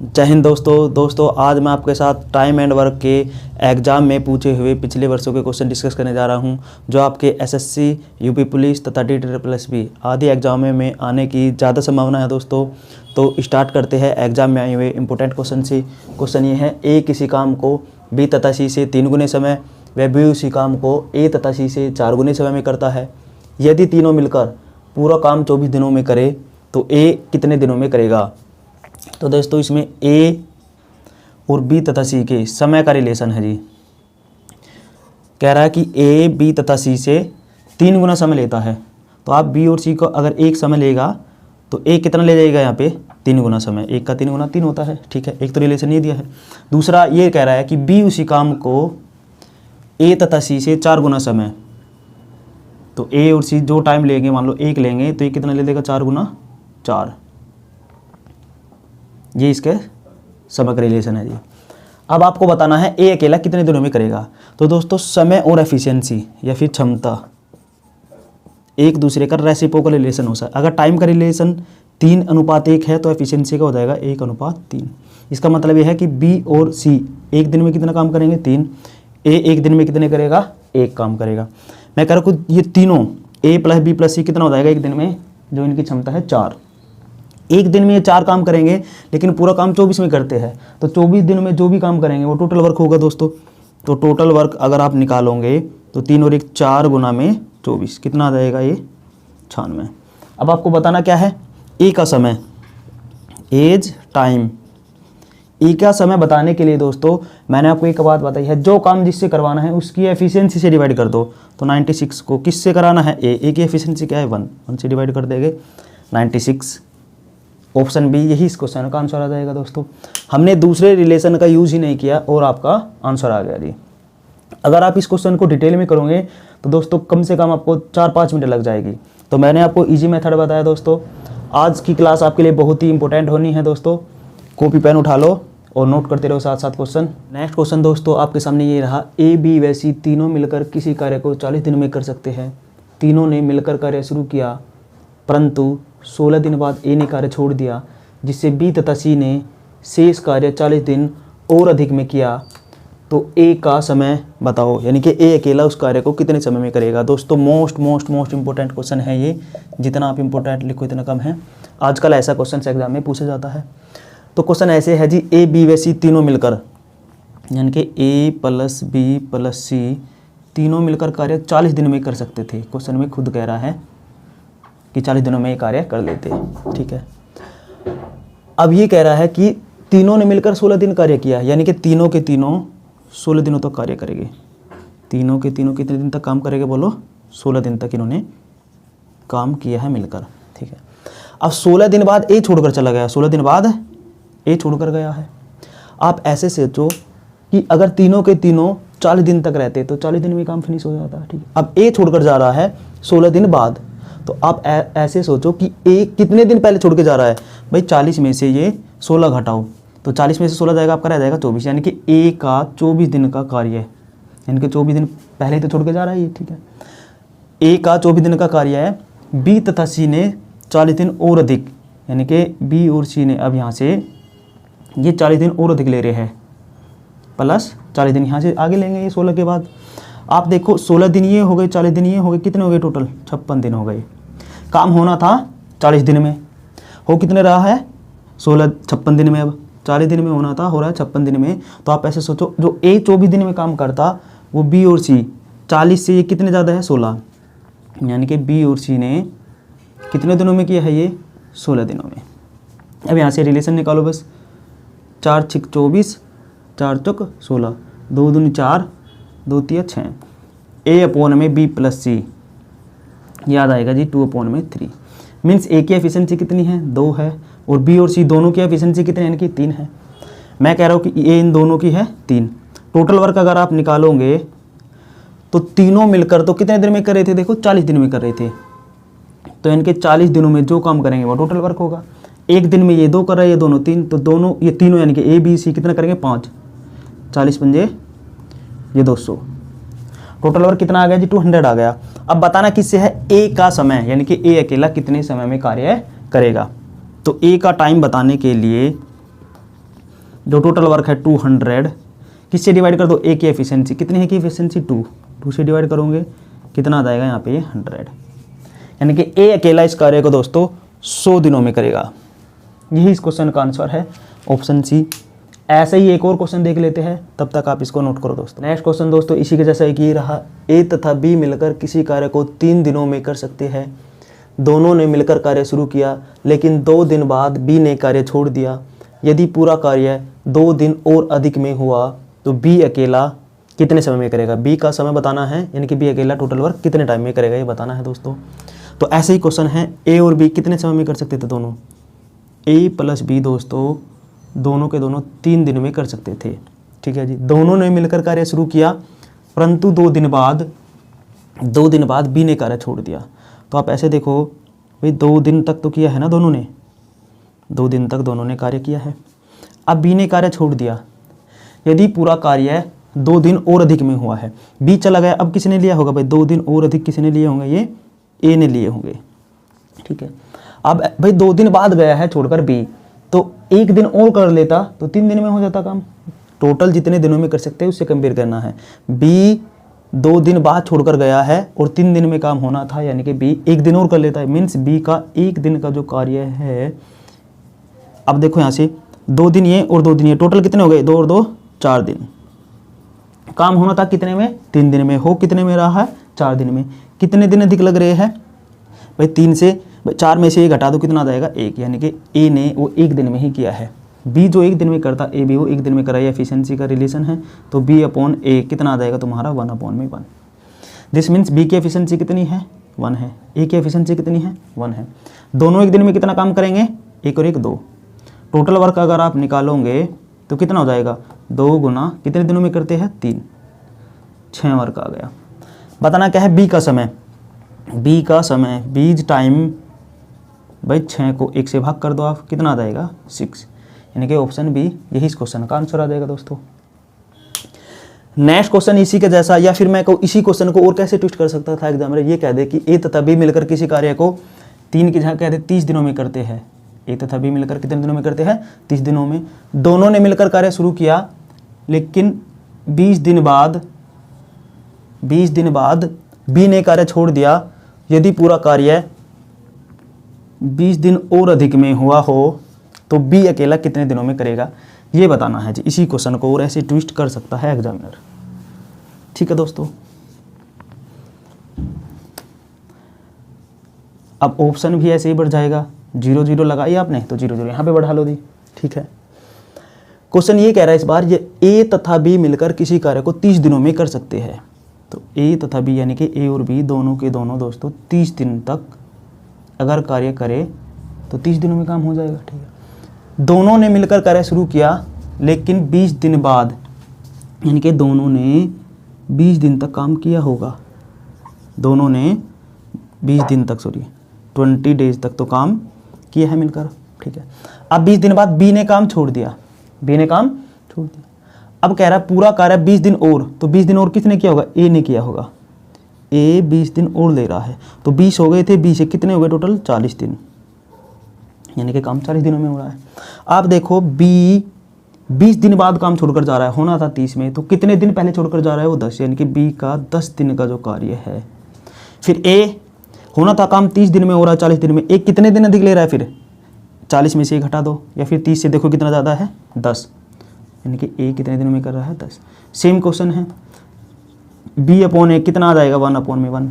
जय हिंद दोस्तों आज मैं आपके साथ टाइम एंड वर्क के एग्ज़ाम में पूछे हुए पिछले वर्षों के क्वेश्चन डिस्कस करने जा रहा हूं, जो आपके एसएससी, यूपी पुलिस तथा DSSB आदि एग्जाम में आने की ज़्यादा संभावना है दोस्तों। तो स्टार्ट करते हैं एग्जाम में आए हुए इंपॉर्टेंट क्वेश्चन से। क्वेश्चन ये है, ए किसी काम को बी तथा सी से 3 गुने समय व बी उसी काम को ए तथा सी से 4 गुने समय में करता है। यदि तीनों मिलकर पूरा काम 24 दिनों में करे तो ए कितने दिनों में करेगा। तो दोस्तों इसमें ए और बी तथा सी के समय का रिलेशन है जी। कह रहा है कि ए बी तथा सी से 3 गुना समय लेता है, तो आप बी और सी को अगर एक समय लेगा तो ए कितना ले जाएगा यहाँ पे 3 गुना समय। एक का 3 गुना 3 होता है, ठीक है। एक तो रिलेशन ये दिया है। दूसरा ये कह रहा है कि बी उसी काम को ए तथा सी से 4 गुना समय, तो ए और सी जो टाइम लेंगे, मान लो 1 लेंगे तो ये कितना ले देगा 4 गुना 4। ये इसके समय का रिलेशन है जी। अब आपको बताना है ए अकेला कितने दिनों में करेगा। तो दोस्तों समय और एफिशिएंसी या फिर क्षमता एक दूसरे का रेसिप्रोकल रिलेशन हो सकता है। अगर टाइम का रिलेशन 3:1 है तो एफिशिएंसी का हो जाएगा 1:3। इसका मतलब यह है कि बी और सी एक दिन में कितना काम करेंगे 3, ए एक दिन में कितने करेगा 1 काम करेगा। मैं कह रहा हूँ ये तीनों ए प्लस बी प्लस सी कितना हो जाएगा एक दिन में, जो इनकी क्षमता है 4। एक दिन में ये 4 काम करेंगे, लेकिन पूरा काम 24 में करते हैं, तो 24 दिन में जो भी काम करेंगे वो टोटल वर्क होगा दोस्तों। तो टोटल वर्क अगर आप निकालोगे तो 3 और 1 4 गुना में 24 कितना आ जाएगा ये 96। अब आपको बताना क्या है ए का समय, एज टाइम। ए का समय बताने के लिए दोस्तों मैंने आपको एक बात बताई है, जो काम जिससे करवाना है उसकी एफिशिएंसी से डिवाइड कर दो। तो 96 को किससे कराना है, ए की एफिशिएंसी क्या है 1 से डिवाइड कर देंगे 96। ऑप्शन बी यही इस क्वेश्चन का आंसर आ जाएगा दोस्तों। हमने दूसरे रिलेशन का यूज ही नहीं किया और आपका आंसर आ गया जी। अगर आप इस क्वेश्चन को डिटेल में करोगे तो दोस्तों कम से कम आपको 4-5 मिनट लग जाएगी। तो मैंने आपको इजी मेथड बताया दोस्तों। आज की क्लास आपके लिए बहुत ही इंपॉर्टेंट होनी है दोस्तों। कॉपी पेन उठा लो और नोट करते रहो साथ साथ क्वेश्चन। नेक्स्ट क्वेश्चन दोस्तों आपके सामने ये रहा, ए बी व सी तीनों मिलकर किसी कार्य को 40 दिन में कर सकते हैं। तीनों ने मिलकर कार्य शुरू किया, परंतु 16 दिन बाद ए ने कार्य छोड़ दिया, जिससे बी तथा सी ने शेष कार्य 40 दिन और अधिक में किया। तो ए का समय बताओ, यानी कि ए अकेला उस कार्य को कितने समय में करेगा। दोस्तों मोस्ट इंपॉर्टेंट क्वेश्चन है ये। जितना आप इंपॉर्टेंट लिखो इतना कम है। आजकल ऐसा क्वेश्चन एग्जाम में पूछा जाता है। तो क्वेश्चन ऐसे है जी, ए बी व सी तीनों मिलकर, यानी कि ए प्लस बी प्लस सी तीनों मिलकर कार्य 40 दिन में कर सकते थे। क्वेश्चन में खुद कह रहा है कि 40 दिनों में ये कार्य कर लेते हैं, ठीक है। अब ये कह रहा है कि तीनों ने मिलकर 16 दिन कार्य किया, यानी कि तीनों के तीनों 16 दिनों तक कार्य करेंगे। तीनों के तीनों कितने दिन तक काम करेंगे बोलो, 16 दिन तक इन्होंने काम किया है मिलकर, ठीक है। अब 16 दिन बाद ए छोड़कर चला गया, 16 दिन बाद ए छोड़कर गया है। आप ऐसे सोचो कि अगर तीनों के तीनों 40 दिन तक रहते तो 40 दिन में काम फिनिश हो जाता, ठीक है। अब ए छोड़कर जा रहा है 16 दिन बाद, तो आप ऐसे सोचो कि ए कितने दिन पहले छोड़ के जा रहा है। भाई 40 में से ये 16 घटाओ, तो 40 में से 16 जाएगा, आपका रह जाएगा 24, यानी कि ए का 24 दिन का कार्य है। यानी कि 24 दिन पहले ही तो छोड़ के जा रहा है ये, ठीक है। ए का 24 दिन का कार्य है। बी तथा सी ने 40 दिन और अधिक, यानी कि बी और सी ने अब यहाँ से ये 40 दिन और अधिक ले रहे हैं, प्लस 40 दिन यहाँ से आगे लेंगे ये 16 के बाद। आप देखो 16 दिन ये हो गए, 40 दिन ये हो गए, कितने हो गए टोटल 56 दिन हो गए। काम होना था 40 दिन में, हो कितने रहा है 56 दिन में। अब 40 दिन में होना था, हो रहा है 56 दिन में। तो आप ऐसे सोचो, जो ए 24 दिन में काम करता वो बी और सी 40 से ये कितने ज़्यादा है 16, यानी कि बी और सी ने कितने दिनों में किया है ये 16 दिनों में। अब यहाँ से रिलेशन निकालो बस, 4 6 24, 4 चौक 16, 2 दूनी 4, 2 3 6। ए अपॉन में बी प्लस सी याद आएगा जी 2/3। मीन्स ए की एफिशिएंसी कितनी है 2 है, और बी और सी दोनों की एफिशिएंसी कितनी है, यानी कि 3 है। मैं कह रहा हूँ कि ए इन दोनों की है 3। टोटल वर्क अगर आप निकालोगे तो तीनों मिलकर तो कितने दिन में कर रहे थे, देखो 40 दिन में कर रहे थे। तो इनके 40 दिनों में जो काम करेंगे वो टोटल वर्क होगा। एक दिन में ये 2 कर रहे हैं, ये दोनों 3, तो दोनों ये तीनों यानी कि ए बी सी कितना करेंगे 5, 40 पंजे ये 200। टोटल वर्क कितना आ गया जी 200 आ गया। अब बताना किससे है, ए का समय, यानी कि ए अकेला कितने समय में कार्य करेगा। तो ए का टाइम बताने के लिए जो टोटल वर्क है 200, किससे डिवाइड कर दो, ए की एफिशिएंसी कितनी है, की एफिशिएंसी 2 से डिवाइड करोगे कितना आ जाएगा यहाँ पे 100, यानी कि ए अकेला इस कार्य को दोस्तों 100 दिनों में करेगा। यही इस क्वेश्चन का आंसर है, ऑप्शन सी। ऐसे ही एक और क्वेश्चन देख लेते हैं, तब तक आप इसको नोट करो दोस्तों। नेक्स्ट क्वेश्चन दोस्तों इसी के जैसा एक ही रहा, ए तथा बी मिलकर किसी कार्य को 3 दिनों में कर सकते हैं। दोनों ने मिलकर कार्य शुरू किया, लेकिन 2 दिन बाद बी ने कार्य छोड़ दिया। यदि पूरा कार्य 2 दिन और अधिक में हुआ तो बी अकेला कितने समय में करेगा। बी का समय बताना है, यानी कि बी अकेला टोटल वर्क कितने टाइम में करेगा, ये बताना है दोस्तों। तो ऐसे ही क्वेश्चन है, ए और बी कितने समय में कर सकते थे दोनों, ए प्लस बी दोस्तों दोनों के दोनों 3 दिन में कर सकते थे। ठीक है जी, दोनों ने मिलकर कार्य शुरू किया, परंतु 2 दिन बाद बी ने कार्य छोड़ दिया। तो आप ऐसे देखो भाई 2 दिन तक तो किया है ना दोनों ने, 2 दिन तक दोनों ने कार्य किया है। अब बी ने कार्य छोड़ दिया। यदि पूरा कार्य 2 दिन और अधिक में हुआ है, बी चला गया, अब किसने लिया होगा भाई 2 दिन और अधिक किसने लिए होंगे, ये ए ने लिए होंगे। ठीक है, अब भाई 2 दिन बाद गया है छोड़कर बी, तो 1 दिन और कर लेता तो 3 दिन में हो जाता काम। टोटल जितने दिनों में कर सकते हैं उससे कंपेयर करना है। बी 2 दिन बाद छोड़कर गया है और 3 दिन में काम होना था, यानी कि बी 1 दिन और कर लेता है। मीन्स बी का 1 दिन का जो कार्य है, अब देखो यहाँ से 2 दिन ये और 2 दिन ये, टोटल कितने हो गए, 2 और 2 4 दिन। काम होना था कितने में, 3 दिन में, हो कितने में रहा है 4 दिन में। कितने दिन अधिक लग रहे हैं भाई, 3 से 4 में से 1 घटा दो कितना आ जाएगा 1, यानी कि ए ने वो 1 दिन में ही किया है। बी जो 1 दिन में करता, ए भी वो 1 दिन में करा, एफिशिएंसी का रिलेशन है। तो बी अपॉन ए कितना आ जाएगा तुम्हारा 1/1। दिस मीन्स बी की एफिशिएंसी कितनी है 1 है, ए की एफिशिएंसी कितनी है 1 है। दोनों 1 दिन में कितना काम करेंगे, 1 और 1 2। टोटल वर्क अगर आप निकालोगे तो कितना हो जाएगा, 2 गुना कितने दिनों में करते हैं 3, 6 वर्क आ गया। बताना क्या है, बी का समय, बी का समय बीज टाइम भाई 6 को 1 से भाग कर दो आप, कितना आ जाएगा 6, यानी कि ऑप्शन बी यही इस क्वेश्चन का आंसर आ जाएगा दोस्तों। नेक्स्ट क्वेश्चन इसी के जैसा, या फिर मैं कहूँ इसी क्वेश्चन को और कैसे ट्विस्ट कर सकता था एग्जामिनर, ये कह दे कि ए तथा बी मिलकर किसी कार्य को 3 की जगह कह दे 30 दिनों में करते हैं। ए तथा बी मिलकर कितने दिनों में करते हैं 30 दिनों में। दोनों ने मिलकर कार्य शुरू किया, लेकिन 20 दिन बाद बी ने कार्य छोड़ दिया। यदि पूरा कार्य 20 दिन और अधिक में हुआ हो तो बी अकेला कितने दिनों में करेगा, ये बताना है जी। इसी क्वेश्चन को और ऐसे ट्विस्ट कर सकता है एग्जामिनर। ठीक है दोस्तों, अब ऑप्शन भी ऐसे ही बढ़ जाएगा, 0 0 लगाई आपने तो 0 0 यहाँ पे बढ़ा लो दी। ठीक है, क्वेश्चन ये कह रहा है इस बार, ये ए तथा बी मिलकर किसी कार्य को 30 दिनों में कर सकते हैं। तो ए तथा बी यानी कि ए और बी दोनों के दोनों दोस्तों 30 दिन तक अगर कार्य करे तो 30 दिनों में काम हो जाएगा। ठीक है, दोनों ने मिलकर कार्य शुरू किया, लेकिन 20 दिन बाद, यानी कि दोनों ने 20 दिन तक काम किया होगा। दोनों ने 20 दिन तक 20 डेज तक तो काम किया है मिलकर। ठीक है, अब 20 दिन बाद बी ने काम छोड़ दिया, अब कह रहा है पूरा कार्य 20 दिन और, तो 20 दिन और किसने किया होगा, ए ने किया होगा। ए 20 दिन और ले रहा है, तो 20 हो गए थे, 20 से कितने हो गए टोटल 40 दिन, यानी कि काम 40 दिनों में हो रहा है। आप देखो बी 20 दिन बाद काम छोड़कर जा रहा है, होना था 30 में, तो कितने दिन पहले छोड़कर जा रहा है वो 10, यानी कि बी का 10 दिन का जो कार्य है। फिर ए होना था काम 30 दिन में, हो रहा है 40 दिन में, ए कितने दिन अधिक ले रहा है, फिर 40 में से 1 घटा दो, या फिर 30 से देखो कितना ज़्यादा है 10, यानी कि ए कितने दिनों में कर रहा है 10। सेम क्वेश्चन है, बी अपॉन ए कितना आ जाएगा 1/1।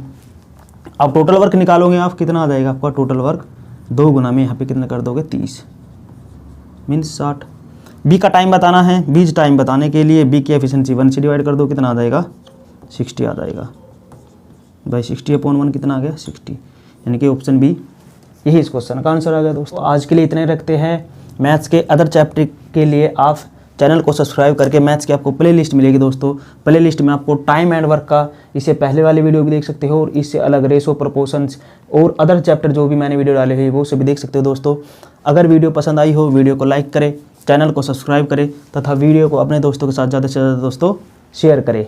अब टोटल वर्क निकालोगे आप, कितना आ जाएगा आपका टोटल वर्क, 2 गुना में यहाँ पे कितना कर दोगे 30 मीन्स 60। बी का टाइम बताना है, बीज टाइम बताने के लिए बी की एफिशिएंसी 1 से डिवाइड कर दो, कितना आ जाएगा 60 आ जाएगा भाई। 60/1 कितना आ गया 60, यानी कि ऑप्शन बी यही इस क्वेश्चन का आंसर आ गया दोस्तों। आज के लिए इतने रखते हैं। मैथ्स के अदर चैप्टर के लिए आप चैनल को सब्सक्राइब करके मैथ्स की आपको प्लेलिस्ट मिलेगी दोस्तों। प्लेलिस्ट में आपको टाइम एंड वर्क का, इससे पहले वाली वीडियो भी देख सकते हो, और इससे अलग रेशो, प्रोपोर्शंस और अदर चैप्टर जो भी मैंने वीडियो डाले हुए वो सभी देख सकते हो दोस्तों। अगर वीडियो पसंद आई हो, वीडियो को लाइक करें, चैनल को सब्सक्राइब करें तथा वीडियो को अपने दोस्तों के साथ ज़्यादा से ज़्यादा दोस्तों शेयर करें।